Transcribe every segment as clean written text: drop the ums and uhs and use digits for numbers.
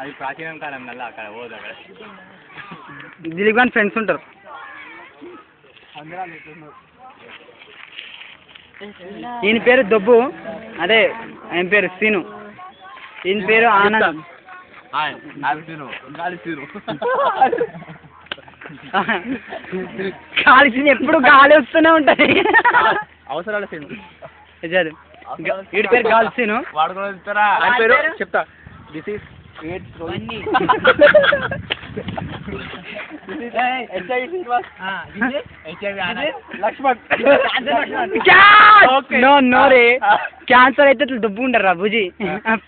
అది ప్రాచీనం కాలం నల్ల అక్కడ పోదు అక్కడ దిలీప్ గారి ఫ్రెండ్స్ ఉంటారు. ఈయన పేరు దొబ్బు, అదే ఆయన పేరు సీను, ఈయన పేరు ఆనంద్. గాలి సీన్ ఎప్పుడు గాలి వస్తూనే ఉంటది. అవసరాల సీను వీడి పేరు గాలి సీను. వాడుకోరా ఆయన పేరు చెప్తా. దిస్ ఈస్ క్యాన్సర్ అయితే ఇట్లా దుబ్బు ఉంటారు రా బుజీ.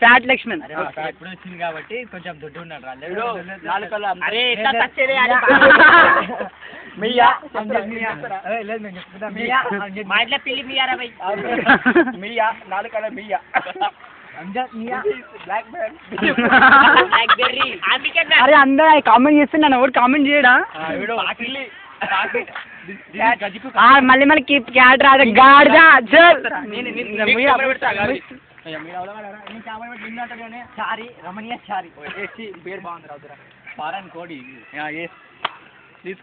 ఫ్యాట్ లక్ష్మణ్ ఇప్పుడు వచ్చింది కాబట్టి కొంచెం దుడ్డు ఉన్నాడు. అరే అందరూ కామెంట్ చేస్తున్నాను, ఒకటి కామెంట్ చేయడా? మళ్ళీ మళ్ళీ క్యాట్ రాదు గాడిదా. పేరు బాగుంది రావుతురా. పారన్ కోడి,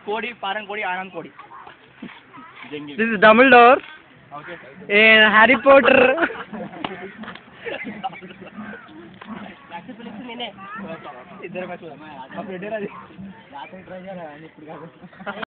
కోడి పారన్ కోడి ఆనంద్ కోడి. This is Dumbledore, Harry Potter. ఇద్దరు